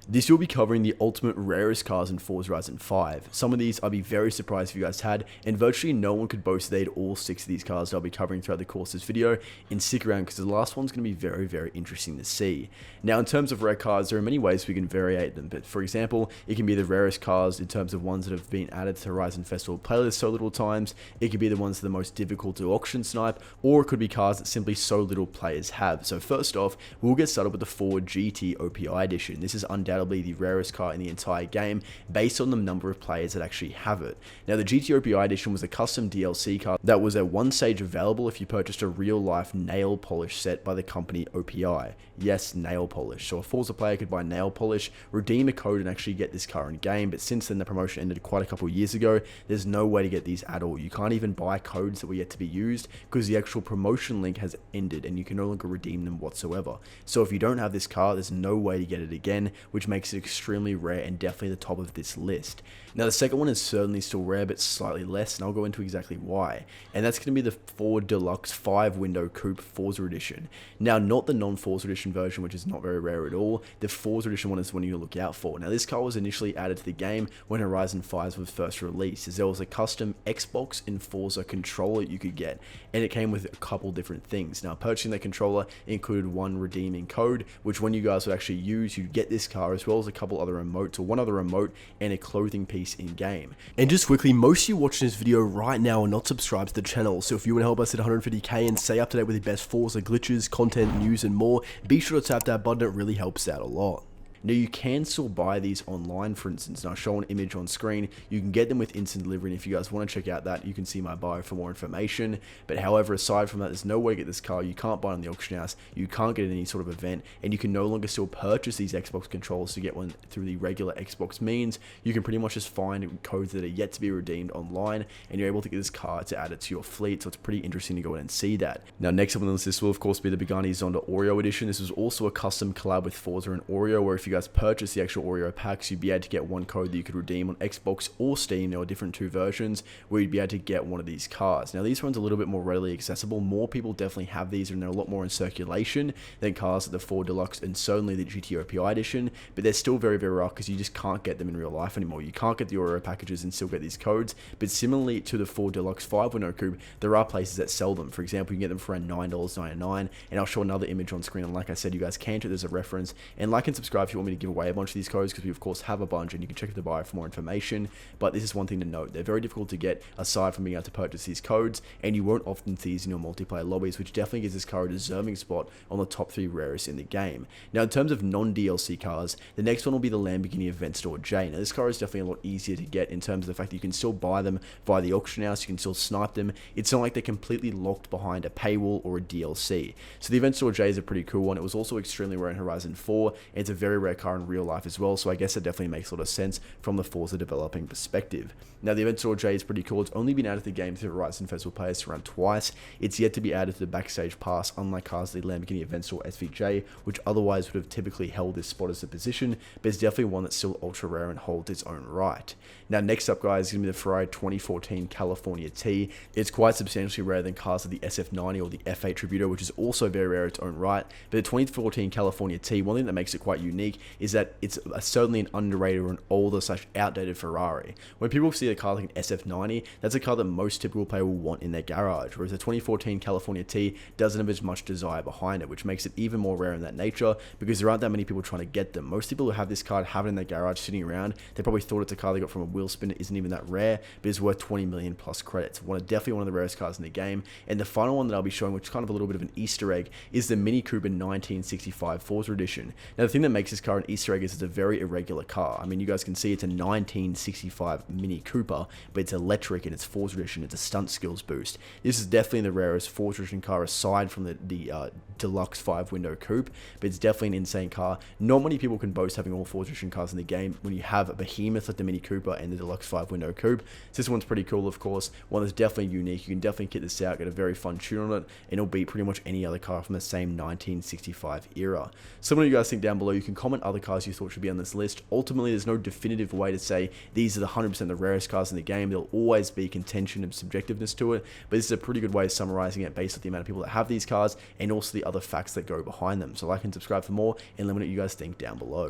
This will be covering the ultimate rarest cars in Forza Horizon 5. Some of these I'd be very surprised if you guys had, and virtually no one could boast they had all 6 of these cars that I'll be covering throughout the course of this video, and stick around because the last one's going to be very, very interesting to see. Now in terms of rare cars, there are many ways we can variate them, but for example, it can be the rarest cars in terms of ones that have been added to the Horizon Festival playlist so little times, it could be the ones that are the most difficult to auction snipe, or it could be cars that simply so little players have. So first off, we'll get started with the Ford GT OPI edition. This is undoubtedly the rarest car in the entire game based on the number of players that actually have it. Now the GT OPI edition was a custom DLC car that was at one stage available if you purchased a real life nail polish set by the company OPI. Yes, nail polish. So a Forza player could buy nail polish, redeem a code and actually get this car in game, but since then the promotion ended quite a couple of years ago, there's no way to get these at all. You can't even buy codes that were yet to be used because the actual promotion link has ended and you can no longer redeem them whatsoever. So if you don't have this car, there's no way to get it again, which makes it extremely rare and definitely the top of this list. Now the second one is certainly still rare but slightly less, and I'll go into exactly why, and that's going to be the Ford Deluxe 5-window Coupe Forza Edition. Now not the non-Forza Edition version, which is not very rare at all. The Forza Edition one is one you look out for. Now this car was initially added to the game when Horizon 5 was first released, as there was a custom Xbox and Forza controller you could get, and it came with a couple different things. Now purchasing the controller included one redeeming code, which when you guys would actually use, you'd get this car as well as a couple other remotes, or one other remote and a clothing piece in game. And just quickly, most of you watching this video right now are not subscribed to the channel, so if you want to help us hit 150k and stay up to date with the best Forza glitches, content, news and more, be sure to tap that button. It really helps out a lot. Now you can still buy these online, for instance, and I'll show an image on screen. You can get them with instant delivery, and if you guys want to check out that, you can see my bio for more information. But however, aside from that, there's no way to get this car. You can't buy it on the auction house, you can't get it in any sort of event, and you can no longer still purchase these Xbox controllers to get one through the regular Xbox means. You can pretty much just find codes that are yet to be redeemed online, and you're able to get this car to add it to your fleet, so it's pretty interesting to go in and see that. Now next up on the list, this will of course be the Pagani Zonda Oreo edition. This was also a custom collab with Forza and Oreo, where if you guys purchase the actual Oreo packs, you'd be able to get one code that you could redeem on Xbox or Steam. There are different two versions where you'd be able to get one of these cars. Now these ones are a little bit more readily accessible. More people definitely have these, and they're a lot more in circulation than cars like the Ford Deluxe and certainly the GT OPI edition, but they're still very, very rare because you just can't get them in real life anymore. You can't get the Oreo packages and still get these codes, but similarly to the Ford Deluxe 5-window Coupe, there are places that sell them. For example, you can get them for around $9.99, and I'll show another image on screen, and like I said, you guys can take this as a reference, and like and subscribe if you want me to give away a bunch of these codes, because we of course have a bunch, and you can check the bio for more information. But this is one thing to note: they're very difficult to get aside from being able to purchase these codes, and you won't often see these in your multiplayer lobbies, which definitely gives this car a deserving spot on the top 3 rarest in the game. Now in terms of non-DLC cars, the next one will be the Lamborghini Aventador J. Now this car is definitely a lot easier to get in terms of the fact that you can still buy them via the auction house, you can still snipe them. It's not like they're completely locked behind a paywall or a DLC. So the Aventador J is a pretty cool one. It was also extremely rare in Horizon 4, and it's a very rare car in real life as well, so I guess it definitely makes a lot of sense from the Forza developing perspective. Now the Aventador J is pretty cool. It's only been added to the game through the Horizon Festival players around twice. It's yet to be added to the backstage pass, unlike cars like the Lamborghini Aventador SVJ, which otherwise would have typically held this spot as a position, but it's definitely one that's still ultra rare and holds its own right. Now next up, guys, is going to be the Ferrari 2014 California T. It's quite substantially rarer than cars like the SF90 or the F8 Tributo, which is also very rare in its own right. But the 2014 California T, one thing that makes it quite unique is that it's certainly an underrated or an older / outdated Ferrari. When people see a car like an SF90, that's a car that most typical player will want in their garage, whereas the 2014 California T doesn't have as much desire behind it, which makes it even more rare in that nature, because there aren't that many people trying to get them. Most people who have this car have it in their garage sitting around. They probably thought it's a car they got from a wheel spin. It isn't even that rare, but it's worth 20 million plus credits. Definitely one of the rarest cars in the game. And the final one that I'll be showing, which is kind of a little bit of an Easter egg, is the Mini Cooper 1965 Forza Edition. Now the thing that makes this car an Easter egg is it's a very irregular car. I mean, you guys can see it's a 1965 Mini Cooper, but it's electric and it's Forza Edition. It's a stunt skills boost. This is definitely the rarest Forza Edition car aside from the Deluxe 5-window Coupe, but it's definitely an insane car. Not many people can boast having all Forza Edition cars in the game when you have a behemoth like the Mini Cooper and the Deluxe 5-window Coupe. So this one's pretty cool, of course. One that's definitely unique. You can definitely kit this out, get a very fun tune on it, and it'll beat pretty much any other car from the same 1965 era. So what do you guys think down below? You can comment other cars you thought should be on this list. Ultimately, there's no definitive way to say these are the 100% the rarest cars in the game. There'll always be contention and subjectiveness to it, but this is a pretty good way of summarizing it based on the amount of people that have these cars and also the other facts that go behind them. So like and subscribe for more, and let me know what you guys think down below.